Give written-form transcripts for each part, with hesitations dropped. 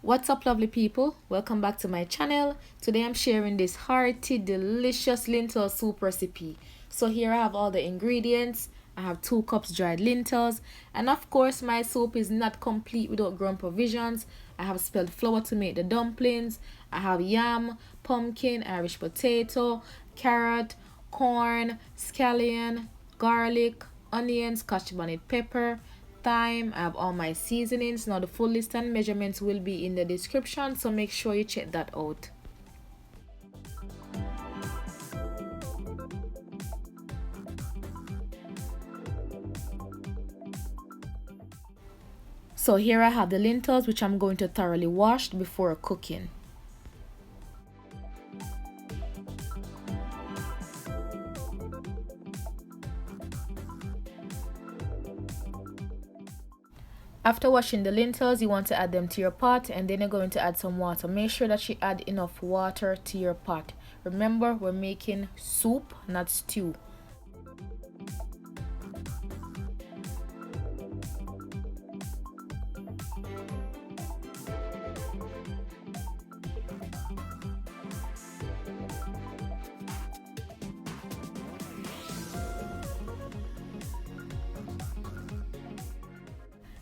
What's up, lovely people? Welcome back to my channel. Today I'm sharing this hearty delicious lentil soup recipe. So here I have all the ingredients. I have 2 cups dried lentils, and of course my soup is not complete without ground provisions. I have spelled flour to make the dumplings. I have yam, pumpkin, Irish potato, carrot, corn, scallion, garlic, onion, scotch bonnet pepper, thyme. I have all my seasonings. Now the full list and measurements will be in the description, so make sure you check that out. So here I have the lentils, which I'm going to thoroughly wash before cooking. After washing the lentils, you want to add them to your pot, and then you're going to add some water. Make sure that you add enough water to your pot. Remember, we're making soup, not stew.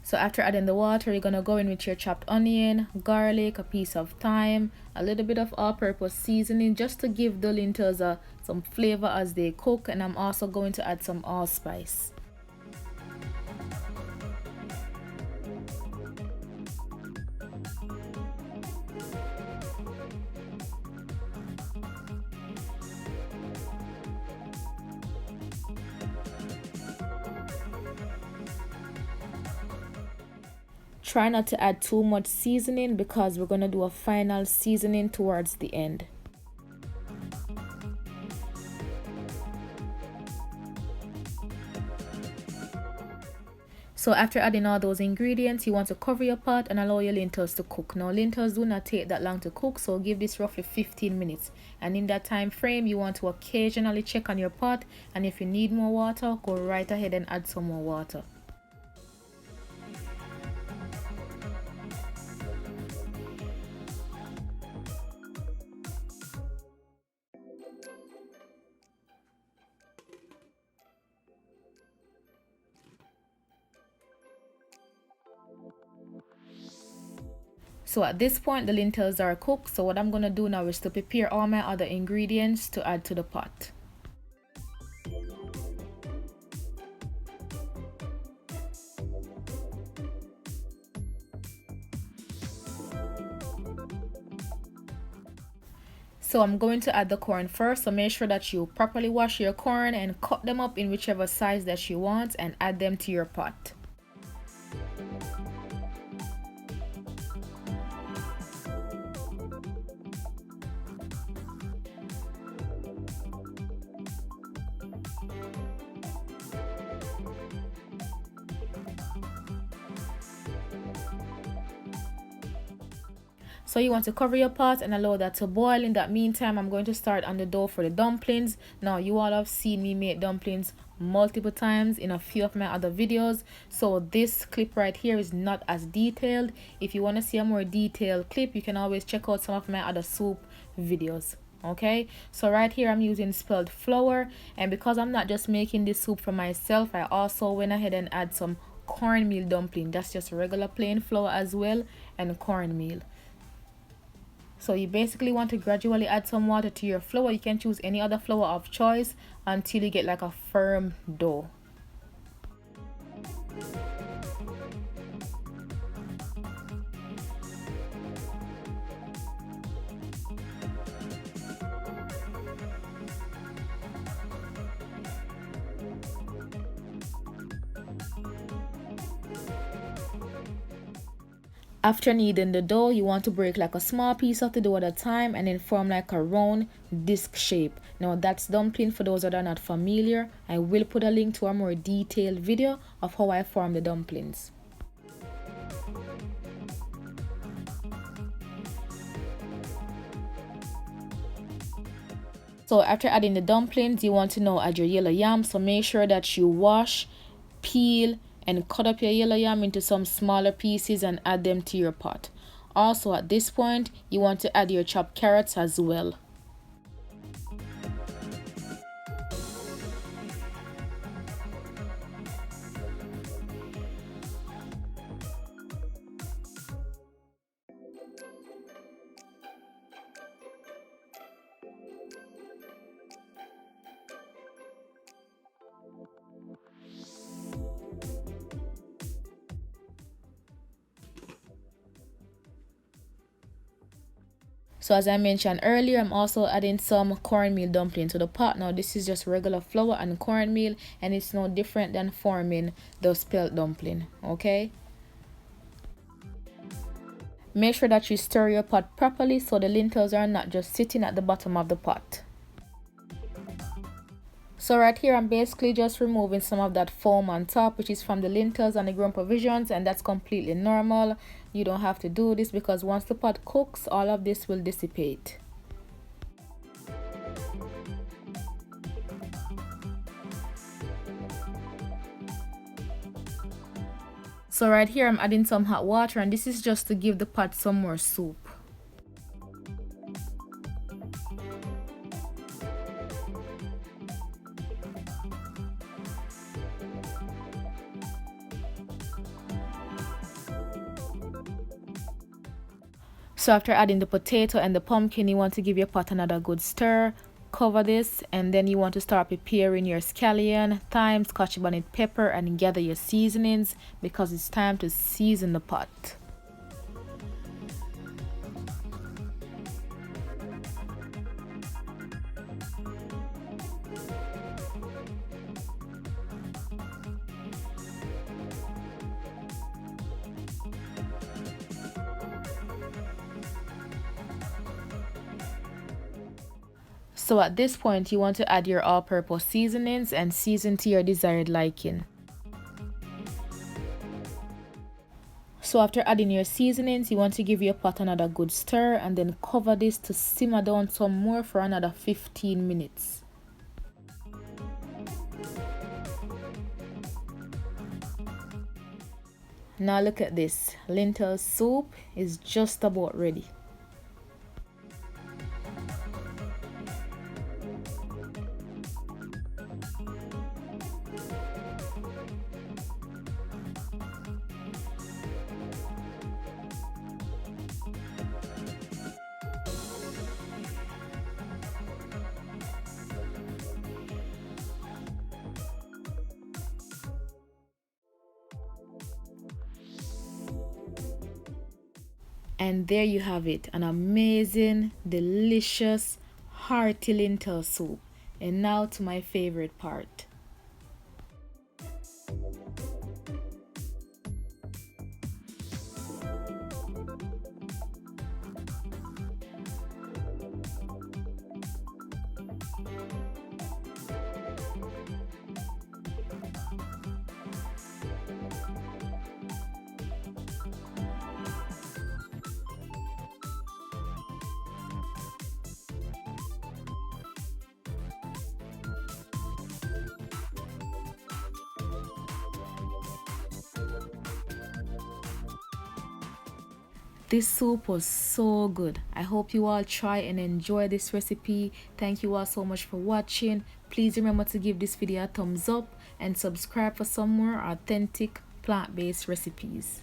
So after adding the water, you're gonna go in with your chopped onion, garlic, a piece of thyme, a little bit of all-purpose seasoning just to give the lentils some flavor as they cook, and I'm also going to add some allspice. Try not to add too much seasoning because we're going to do a final seasoning towards the end. So after adding all those ingredients, you want to cover your pot and allow your lentils to cook. Now lentils do not take that long to cook, so give this roughly 15 minutes. And in that time frame, you want to occasionally check on your pot, and if you need more water, go right ahead and add some more water. So at this point the lentils are cooked, so what I'm going to do now is to prepare all my other ingredients to add to the pot. So I'm going to add the corn first, so make sure that you properly wash your corn and cut them up in whichever size that you want and add them to your pot. So you want to cover your pot and allow that to boil. In that meantime, I'm going to start on the dough for the dumplings. Now you all have seen me make dumplings multiple times in a few of my other videos, so this clip right here is not as detailed. If you want to see a more detailed clip, you can always check out some of my other soup videos. Okay, so right here I'm using spelled flour, and because I'm not just making this soup for myself, I also went ahead and add some cornmeal dumpling. That's just regular plain flour as well, and cornmeal. So you basically want to gradually add some water to your flour. You can choose any other flour of choice until you get like a firm dough. After kneading the dough, you want to break like a small piece of the dough at a time and then form like a round disc shape. Now that's dumpling. For those that are not familiar, I will put a link to a more detailed video of how I form the dumplings. So after adding the dumplings, you want to now add your yellow yam. So make sure that you wash, peel, and cut up your yellow yam into some smaller pieces and add them to your pot. Also at this point, you want to add your chopped carrots as well. So as I mentioned earlier, I'm also adding some cornmeal dumpling to the pot. Now this is just regular flour and cornmeal, and it's no different than forming the spelt dumpling, okay? Make sure that you stir your pot properly so the lentils are not just sitting at the bottom of the pot. So right here, I'm basically just removing some of that foam on top, which is from the lentils and the grown provisions, and that's completely normal. You don't have to do this because once the pot cooks, all of this will dissipate. So right here, I'm adding some hot water, and this is just to give the pot some more soup. So after adding the potato and the pumpkin, you want to give your pot another good stir. Cover this, and then you want to start preparing your scallion, thyme, scotch bonnet pepper, and gather your seasonings because it's time to season the pot. So at this point, you want to add your all-purpose seasonings and season to your desired liking. So after adding your seasonings, you want to give your pot another good stir and then cover this to simmer down some more for another 15 minutes. Now look at this, lentil soup is just about ready. And there you have it, an amazing, delicious, hearty lentil soup. And now to my favorite part. This soup was so good. I hope you all try and enjoy this recipe. Thank you all so much for watching. Please remember to give this video a thumbs up and subscribe for some more authentic plant-based recipes.